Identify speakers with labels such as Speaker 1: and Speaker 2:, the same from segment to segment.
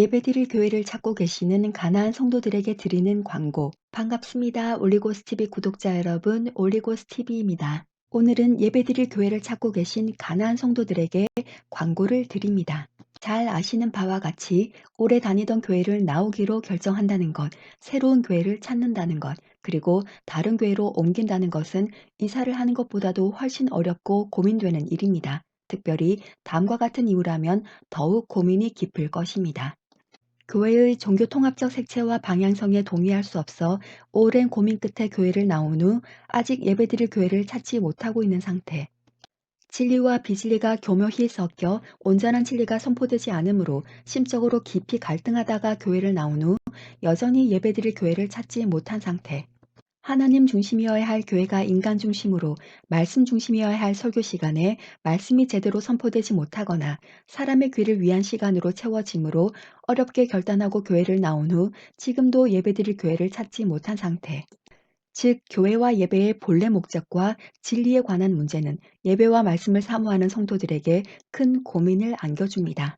Speaker 1: 예배드릴 교회를 찾고 계시는 가나안 성도들에게 드리는 광고. 반갑습니다. 올리고스TV 구독자 여러분, 올리고스TV입니다. 오늘은 예배드릴 교회를 찾고 계신 가나안 성도들에게 광고를 드립니다. 잘 아시는 바와 같이 오래 다니던 교회를 나오기로 결정한다는 것, 새로운 교회를 찾는다는 것, 그리고 다른 교회로 옮긴다는 것은 이사를 하는 것보다도 훨씬 어렵고 고민되는 일입니다. 특별히 다음과 같은 이유라면 더욱 고민이 깊을 것입니다. 교회의 종교통합적 색채와 방향성에 동의할 수 없어 오랜 고민 끝에 교회를 나온 후 아직 예배드릴 교회를 찾지 못하고 있는 상태. 진리와 비진리가 교묘히 섞여 온전한 진리가 선포되지 않으므로 심적으로 깊이 갈등하다가 교회를 나온 후 여전히 예배드릴 교회를 찾지 못한 상태. 하나님 중심이어야 할 교회가 인간 중심으로 말씀 중심이어야 할 설교 시간에 말씀이 제대로 선포되지 못하거나 사람의 귀를 위한 시간으로 채워지므로 어렵게 결단하고 교회를 나온 후 지금도 예배드릴 교회를 찾지 못한 상태. 즉, 교회와 예배의 본래 목적과 진리에 관한 문제는 예배와 말씀을 사모하는 성도들에게 큰 고민을 안겨줍니다.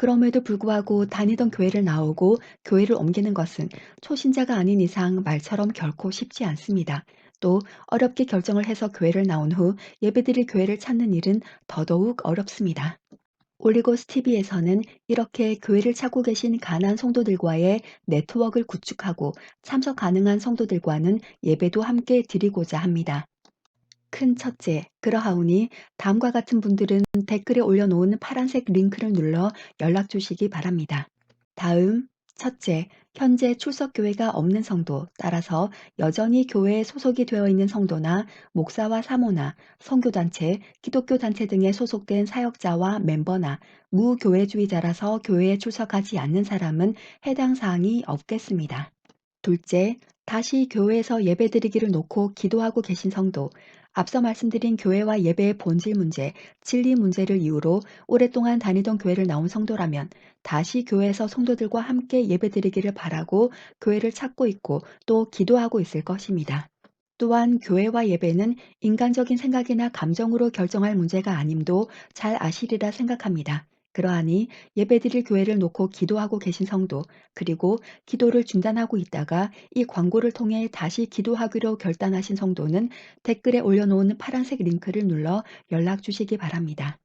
Speaker 1: 그럼에도 불구하고 다니던 교회를 나오고 교회를 옮기는 것은 초신자가 아닌 이상 말처럼 결코 쉽지 않습니다. 또 어렵게 결정을 해서 교회를 나온 후 예배드릴 교회를 찾는 일은 더더욱 어렵습니다. 올리고스 TV에서는 이렇게 교회를 찾고 계신 가난 성도들과의 네트워크를 구축하고 참석 가능한 성도들과는 예배도 함께 드리고자 합니다. 큰 첫째, 그러하오니 다음과 같은 분들은 댓글에 올려놓은 파란색 링크를 눌러 연락 주시기 바랍니다. 다음, 첫째, 현재 출석교회가 없는 성도, 따라서 여전히 교회에 소속이 되어 있는 성도나 목사와 사모나 선교단체, 기독교단체 등에 소속된 사역자와 멤버나 무교회주의자라서 교회에 출석하지 않는 사람은 해당 사항이 없겠습니다. 둘째, 다시 교회에서 예배드리기를 놓고 기도하고 계신 성도, 앞서 말씀드린 교회와 예배의 본질 문제, 진리 문제를 이유로 오랫동안 다니던 교회를 나온 성도라면 다시 교회에서 성도들과 함께 예배드리기를 바라고 교회를 찾고 있고 또 기도하고 있을 것입니다. 또한 교회와 예배는 인간적인 생각이나 감정으로 결정할 문제가 아님도 잘 아시리라 생각합니다. 그러하니 예배드릴 교회를 놓고 기도하고 계신 성도, 그리고 기도를 중단하고 있다가 이 광고를 통해 다시 기도하기로 결단하신 성도는 댓글에 올려놓은 파란색 링크를 눌러 연락 주시기 바랍니다.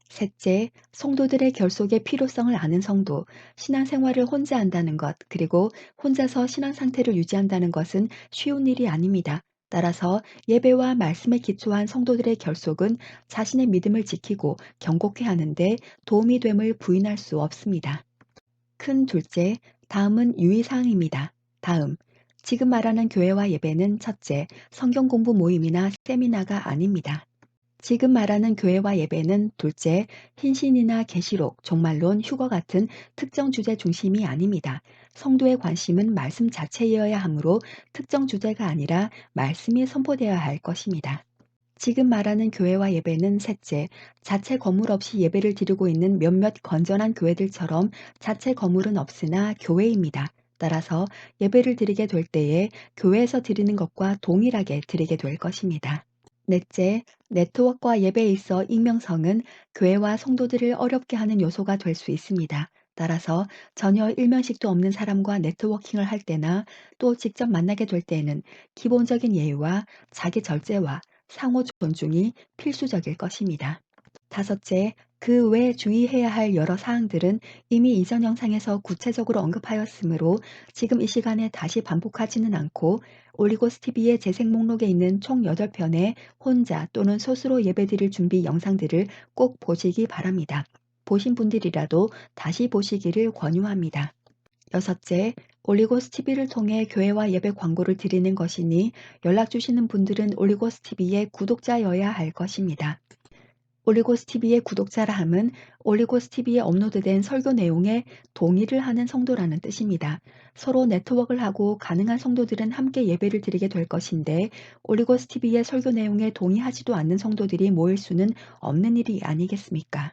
Speaker 1: 셋째, 성도들의 결속의 필요성을 아는 성도, 신앙생활을 혼자 한다는 것, 그리고 혼자서 신앙 상태를 유지한다는 것은 쉬운 일이 아닙니다. 따라서 예배와 말씀에 기초한 성도들의 결속은 자신의 믿음을 지키고 경고케 하는데 도움이 됨을 부인할 수 없습니다. 큰 둘째, 다음은 유의사항입니다. 다음, 지금 말하는 교회와 예배는 첫째, 성경 공부 모임이나 세미나가 아닙니다. 지금 말하는 교회와 예배는 둘째, hin신이나 계시록, 종말론, 휴거 같은 특정 주제 중심이 아닙니다. 성도의 관심은 말씀 자체이어야 하므로 특정 주제가 아니라 말씀이 선포되어야 할 것입니다. 지금 말하는 교회와 예배는 셋째, 자체 건물 없이 예배를 드리고 있는 몇몇 건전한 교회들처럼 자체 건물은 없으나 교회입니다. 따라서 예배를 드리게 될 때에 교회에서 드리는 것과 동일하게 드리게 될 것입니다. 넷째, 네트워크와 예배에 있어 익명성은 교회와 성도들을 어렵게 하는 요소가 될 수 있습니다. 따라서 전혀 일면식도 없는 사람과 네트워킹을 할 때나 또 직접 만나게 될 때에는 기본적인 예의와 자기 절제와 상호 존중이 필수적일 것입니다. 다섯째, 그 외 주의해야 할 여러 사항들은 이미 이전 영상에서 구체적으로 언급하였으므로 지금 이 시간에 다시 반복하지는 않고 올리고스 TV의 재생 목록에 있는 총 8편의 혼자 또는 소수로 예배드릴 준비 영상들을 꼭 보시기 바랍니다. 보신 분들이라도 다시 보시기를 권유합니다. 여섯째, 올리고스 TV를 통해 교회와 예배 광고를 드리는 것이니 연락 주시는 분들은 올리고스 TV의 구독자여야 할 것입니다. 올리고스 TV의 구독자라 함은 올리고스 TV에 업로드된 설교 내용에 동의를 하는 성도라는 뜻입니다. 서로 네트워크를 하고 가능한 성도들은 함께 예배를 드리게 될 것인데 올리고스 TV의 설교 내용에 동의하지도 않는 성도들이 모일 수는 없는 일이 아니겠습니까?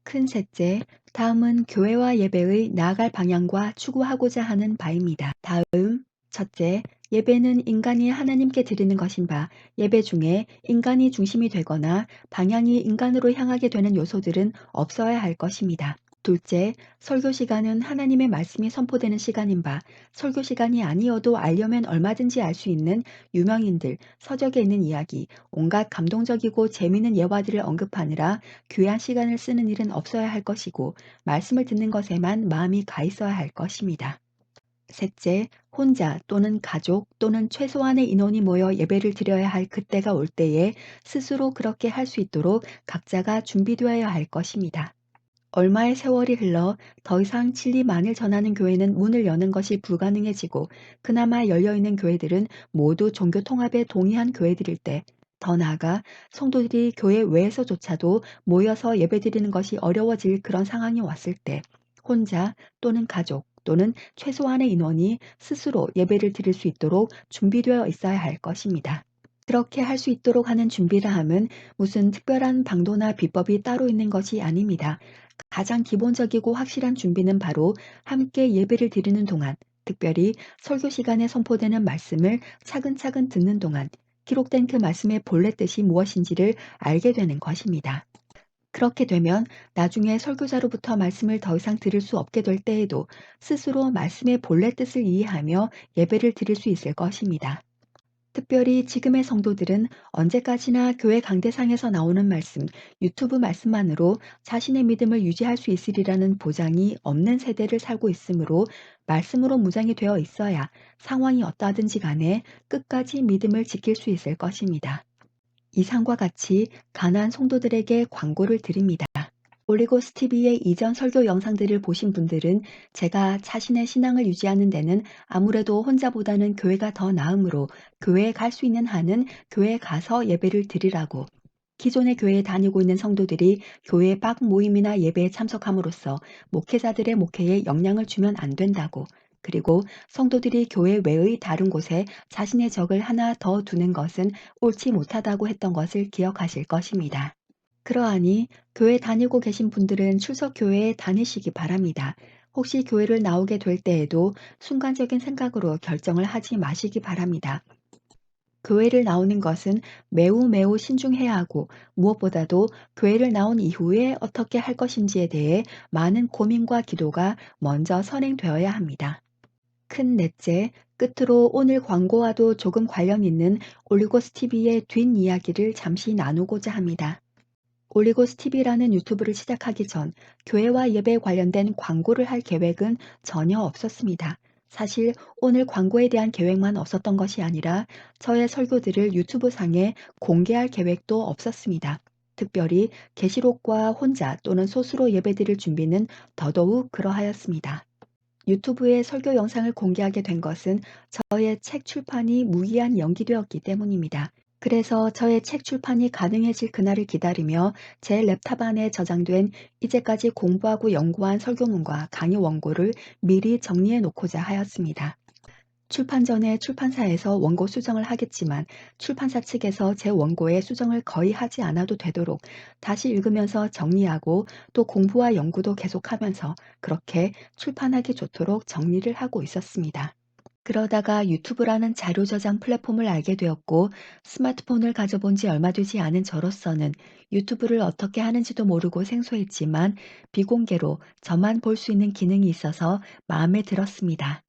Speaker 1: 큰 셋째, 다음은 교회와 예배의 나아갈 방향과 추구하고자 하는 바입니다. 다음, 첫째, 예배는 인간이 하나님께 드리는 것인 바, 예배 중에 인간이 중심이 되거나 방향이 인간으로 향하게 되는 요소들은 없어야 할 것입니다. 둘째, 설교 시간은 하나님의 말씀이 선포되는 시간인 바, 설교 시간이 아니어도 알려면 얼마든지 알 수 있는 유명인들, 서적에 있는 이야기, 온갖 감동적이고 재미있는 예화들을 언급하느라 귀한 시간을 쓰는 일은 없어야 할 것이고, 말씀을 듣는 것에만 마음이 가 있어야 할 것입니다. 셋째, 혼자 또는 가족 또는 최소한의 인원이 모여 예배를 드려야 할 그때가 올 때에 스스로 그렇게 할 수 있도록 각자가 준비되어야 할 것입니다. 얼마의 세월이 흘러 더 이상 진리만을 전하는 교회는 문을 여는 것이 불가능해지고 그나마 열려있는 교회들은 모두 종교 통합에 동의한 교회들일 때, 더 나아가 성도들이 교회 외에서조차도 모여서 예배드리는 것이 어려워질 그런 상황이 왔을 때, 혼자 또는 가족 또는 최소한의 인원이 스스로 예배를 드릴 수 있도록 준비되어 있어야 할 것입니다. 그렇게 할 수 있도록 하는 준비라 함은 무슨 특별한 방도나 비법이 따로 있는 것이 아닙니다. 가장 기본적이고 확실한 준비는 바로 함께 예배를 드리는 동안, 특별히 설교 시간에 선포되는 말씀을 차근차근 듣는 동안 기록된 그 말씀의 본래 뜻이 무엇인지를 알게 되는 것입니다. 그렇게 되면 나중에 설교자로부터 말씀을 더 이상 들을 수 없게 될 때에도 스스로 말씀의 본래 뜻을 이해하며 예배를 드릴 수 있을 것입니다. 특별히 지금의 성도들은 언제까지나 교회 강대상에서 나오는 말씀, 유튜브 말씀만으로 자신의 믿음을 유지할 수 있으리라는 보장이 없는 세대를 살고 있으므로 말씀으로 무장이 되어 있어야 상황이 어떠하든지 간에 끝까지 믿음을 지킬 수 있을 것입니다. 이상과 같이 가나안 성도들에게 광고를 드립니다. 올리고스 TV의 이전 설교 영상들을 보신 분들은 제가 자신의 신앙을 유지하는 데는 아무래도 혼자보다는 교회가 더 나으므로 교회에 갈 수 있는 한은 교회에 가서 예배를 드리라고, 기존의 교회에 다니고 있는 성도들이 교회 박 모임이나 예배에 참석함으로써 목회자들의 목회에 영향을 주면 안 된다고, 그리고 성도들이 교회 외의 다른 곳에 자신의 적을 하나 더 두는 것은 옳지 못하다고 했던 것을 기억하실 것입니다. 그러하니 교회 다니고 계신 분들은 출석 교회에 다니시기 바랍니다. 혹시 교회를 나오게 될 때에도 순간적인 생각으로 결정을 하지 마시기 바랍니다. 교회를 나오는 것은 매우 매우 신중해야 하고, 무엇보다도 교회를 나온 이후에 어떻게 할 것인지에 대해 많은 고민과 기도가 먼저 선행되어야 합니다. 큰 넷째, 끝으로 오늘 광고와도 조금 관련 있는 올리고스 TV의 뒷이야기를 잠시 나누고자 합니다. 올리고스 TV라는 유튜브를 시작하기 전 교회와 예배에 관련된 광고를 할 계획은 전혀 없었습니다. 사실 오늘 광고에 대한 계획만 없었던 것이 아니라 저의 설교들을 유튜브 상에 공개할 계획도 없었습니다. 특별히 계시록과 혼자 또는 소수로 예배드릴 준비는 더더욱 그러하였습니다. 유튜브에 설교 영상을 공개하게 된 것은 저의 책 출판이 무기한 연기되었기 때문입니다. 그래서 저의 책 출판이 가능해질 그날을 기다리며 제 랩탑 안에 저장된 이제까지 공부하고 연구한 설교문과 강의 원고를 미리 정리해 놓고자 하였습니다. 출판 전에 출판사에서 원고 수정을 하겠지만 출판사 측에서 제 원고에 수정을 거의 하지 않아도 되도록 다시 읽으면서 정리하고 또 공부와 연구도 계속하면서 그렇게 출판하기 좋도록 정리를 하고 있었습니다. 그러다가 유튜브라는 자료 저장 플랫폼을 알게 되었고, 스마트폰을 가져본 지 얼마 되지 않은 저로서는 유튜브를 어떻게 하는지도 모르고 생소했지만 비공개로 저만 볼 수 있는 기능이 있어서 마음에 들었습니다.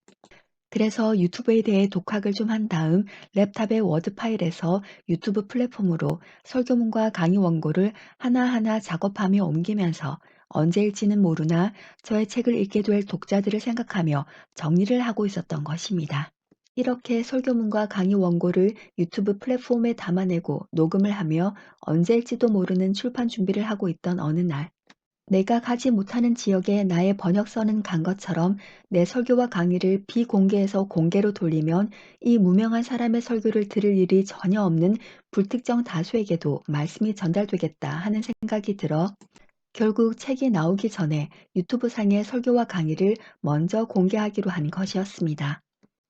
Speaker 1: 그래서 유튜브에 대해 독학을 좀 한 다음 랩탑의 워드 파일에서 유튜브 플랫폼으로 설교문과 강의 원고를 하나하나 작업하며 옮기면서 언제일지는 모르나 저의 책을 읽게 될 독자들을 생각하며 정리를 하고 있었던 것입니다. 이렇게 설교문과 강의 원고를 유튜브 플랫폼에 담아내고 녹음을 하며 언제일지도 모르는 출판 준비를 하고 있던 어느 날, 내가 가지 못하는 지역에 나의 번역서는 간 것처럼 내 설교와 강의를 비공개에서 공개로 돌리면 이 무명한 사람의 설교를 들을 일이 전혀 없는 불특정 다수에게도 말씀이 전달되겠다 하는 생각이 들어 결국 책이 나오기 전에 유튜브 상의 설교와 강의를 먼저 공개하기로 한 것이었습니다.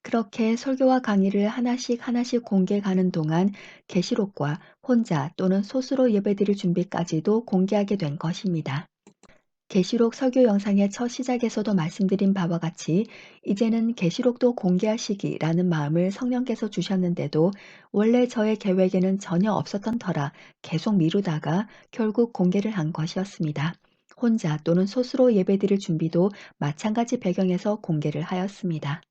Speaker 1: 그렇게 설교와 강의를 하나씩 하나씩 공개하는 동안 계시록과 혼자 또는 소수로 예배드릴 준비까지도 공개하게 된 것입니다. 계시록 설교 영상의 첫 시작에서도 말씀드린 바와 같이 이제는 계시록도 공개할 시기라는 마음을 성령께서 주셨는데도 원래 저의 계획에는 전혀 없었던 터라 계속 미루다가 결국 공개를 한 것이었습니다. 혼자 또는 소수로 예배드릴 준비도 마찬가지 배경에서 공개를 하였습니다.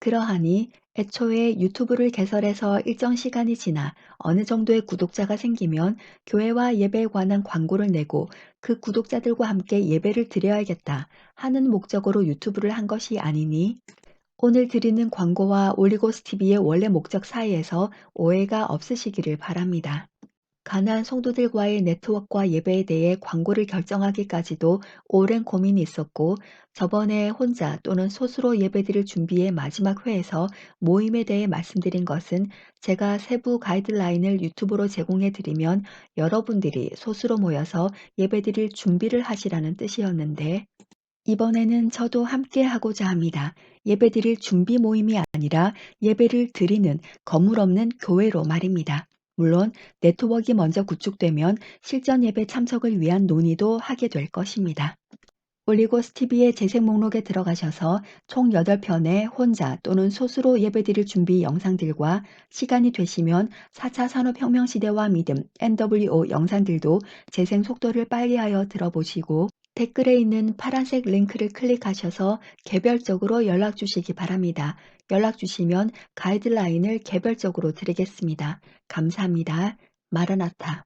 Speaker 1: 그러하니 애초에 유튜브를 개설해서 일정 시간이 지나 어느 정도의 구독자가 생기면 교회와 예배에 관한 광고를 내고 그 구독자들과 함께 예배를 드려야겠다 하는 목적으로 유튜브를 한 것이 아니니 오늘 드리는 광고와 올리고스 TV의 원래 목적 사이에서 오해가 없으시기를 바랍니다. 가나안 성도들과의 네트워크와 예배에 대해 광고를 결정하기까지도 오랜 고민이 있었고, 저번에 혼자 또는 소수로 예배드릴 준비의 마지막 회에서 모임에 대해 말씀드린 것은 제가 세부 가이드라인을 유튜브로 제공해 드리면 여러분들이 소수로 모여서 예배드릴 준비를 하시라는 뜻이었는데, 이번에는 저도 함께 하고자 합니다. 예배드릴 준비 모임이 아니라 예배를 드리는 건물 없는 교회로 말입니다. 물론 네트워크가 먼저 구축되면 실전 예배 참석을 위한 논의도 하게 될 것입니다. 올리고스 TV의 재생 목록에 들어가셔서 총 8편의 혼자 또는 소수로 예배드릴 준비 영상들과 시간이 되시면 4차 산업혁명 시대와 믿음 NWO 영상들도 재생 속도를 빨리하여 들어보시고 댓글에 있는 파란색 링크를 클릭하셔서 개별적으로 연락 주시기 바랍니다. 연락 주시면 가이드라인을 개별적으로 드리겠습니다. 감사합니다. 마라나타.